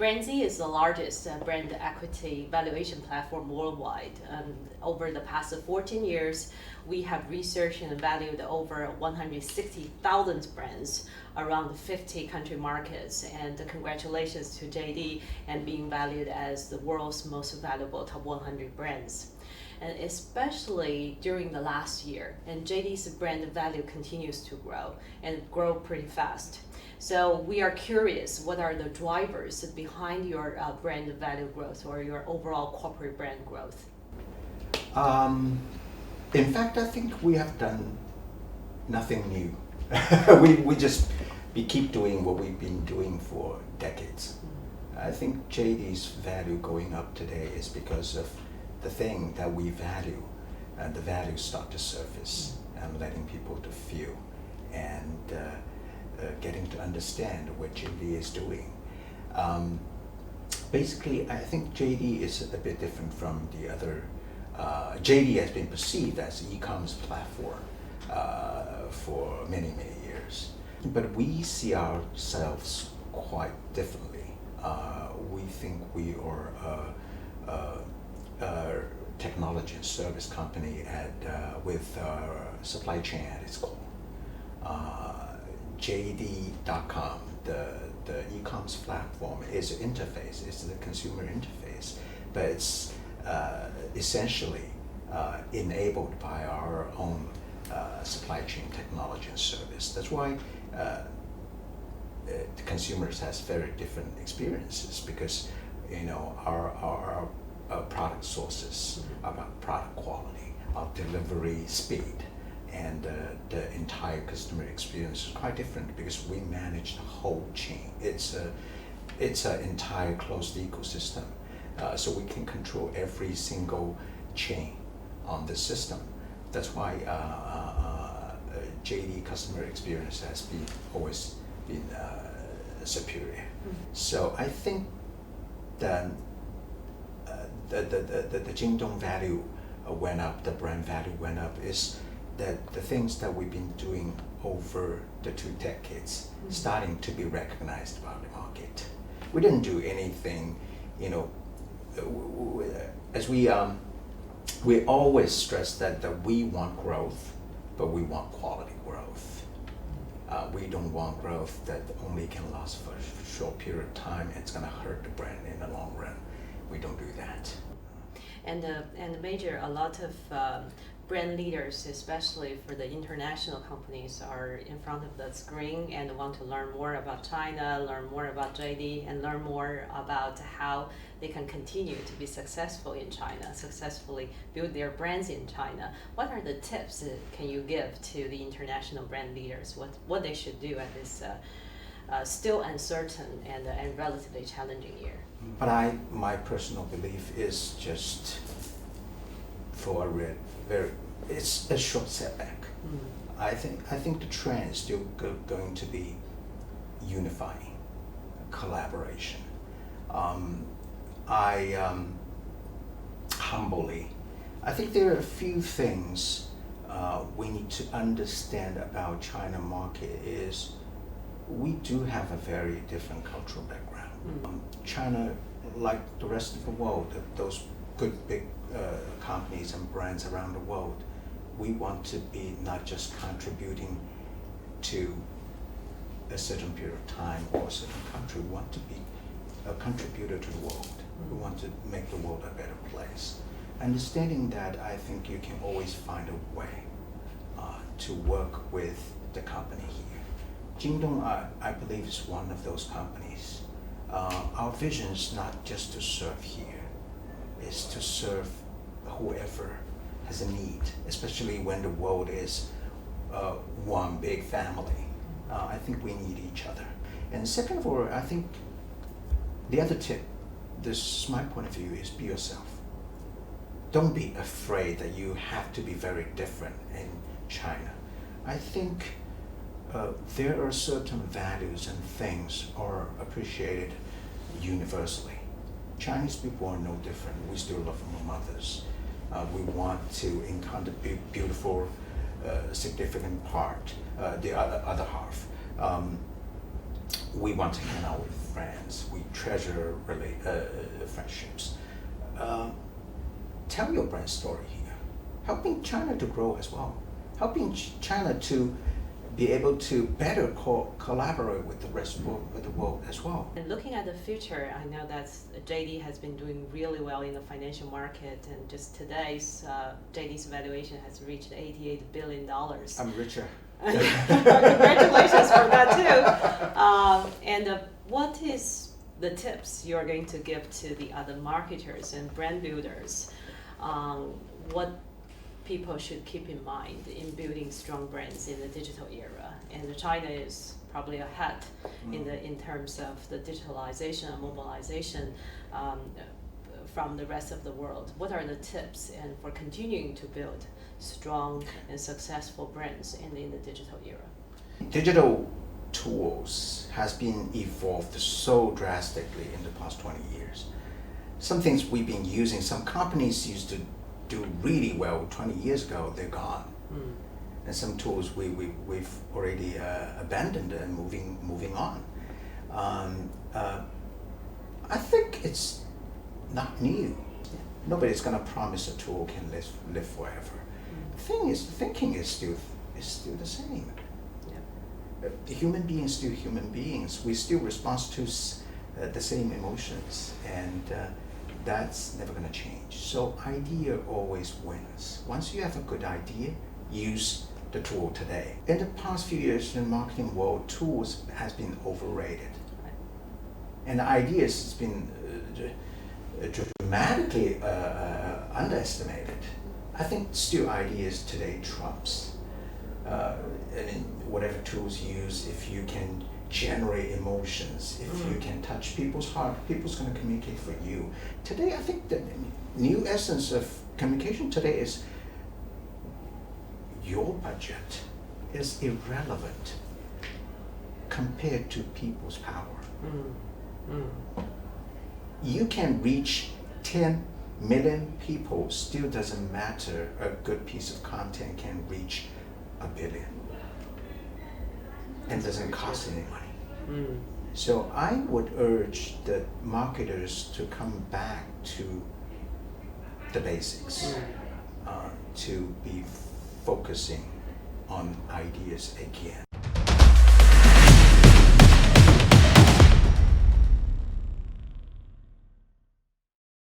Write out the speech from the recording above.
BrandZ is the largest brand equity valuation platform worldwide. Over the past 14 years, we have researched and valued over 160,000 brands around 50 country markets. And congratulations to JD and being valued as the world's most valuable top 100 brands. And especially during the last year, and JD's brand value continues to grow and grow pretty fast. So we are curious, what are the drivers behind your brand value growth or your overall corporate brand growth? In fact, I think we have done nothing new. we keep doing what we've been doing for decades. I think JD's value going up today is because of the thing that we value, and the values start to surface and letting people to feel and getting to understand what JD is doing. Basically, I think JD is a bit different from the other. JD has been perceived as an e-commerce platform for many, many years. But we see ourselves quite differently. We think we are a technology and service company with supply chain at its core. JD.com, the e-commerce platform, is an interface, it's the consumer interface, but it's essentially enabled by our own supply chain technology and service. That's why the consumers has very different experiences, because our product sources, about product quality, our delivery speed, and the entire customer experience is quite different because we manage the whole chain. It's an entire closed ecosystem, so we can control every single chain on the system. That's why JD customer experience has always been superior. So I think that the Jingdong value went up, the brand value went up, is that the things that we've been doing over the 2 decades starting to be recognized by the market. We didn't do anything, as we always stress that we want growth, but we want quality growth. We don't want growth that only can last for a short period of time. It's going to hurt the brand in the long run. We don't do that. And Major, a lot of brand leaders, especially for the international companies, are in front of the screen and want to learn more about China, learn more about JD, and learn more about how they can continue to be successful in China, successfully build their brands in China. What are the tips can you give to the international brand leaders, what they should do at this still uncertain and relatively challenging year? But my personal belief is just it's a short setback. I think the trend is still going to be unifying, collaboration. Humbly, I think there are a few things we need to understand about China market. Is we do have a very different cultural background. China, like the rest of the world, those good big companies and brands around the world, we want to be not just contributing to a certain period of time or a certain country. We want to be a contributor to the world. We want to make the world a better place. Understanding that, I think you can always find a way to work with the company here. Jingdong, I believe, is one of those companies. Our vision is not just to serve here, it's to serve whoever has a need, especially when the world is one big family. I think we need each other. And second of all, I think the other tip, this is my point of view, is be yourself. Don't be afraid that you have to be very different in China. I think there are certain values and things are appreciated universally. Chinese people are no different. We still love our mothers. We want to encounter beautiful, significant part, the other half. We want to hang out with friends. We treasure friendships. Tell your brand story here. Helping China to grow as well. Helping China to be able to better collaborate with the rest of the world as well. And looking at the future, I know that JD has been doing really well in the financial market, and just today's JD's valuation has reached $88 billion. I'm richer. Congratulations for that too. And what is the tips you're going to give to the other marketers and brand builders? What people should keep in mind in building strong brands in the digital era? And China is probably ahead in terms of the digitalization and mobilization from the rest of the world. What are the tips and for continuing to build strong and successful brands in the digital era? Digital tools has been evolved so drastically in the past 20 years. Some things we've been using, some companies used to do really well 20 years ago, they're gone. And some tools we've already abandoned and moving on. I think it's not new. Nobody's gonna promise a tool can live forever. The thing is, thinking is still the same. Human beings still human beings. We still respond to the same emotions, and that's never going to change. So idea always wins. Once you have a good idea, use the tool today. In the past few years in the marketing world, tools has been overrated. And ideas has been dramatically underestimated. I think still ideas today trumps. And whatever tools you use, if you can generate emotions, if you can touch people's heart, people's going to communicate for you. Today, I think the new essence of communication today is your budget is irrelevant compared to people's power. You can reach 10 million people, still doesn't matter. A good piece of content can reach 1 billion and doesn't cost any money. So I would urge the marketers to come back to the basics, to be focusing on ideas again.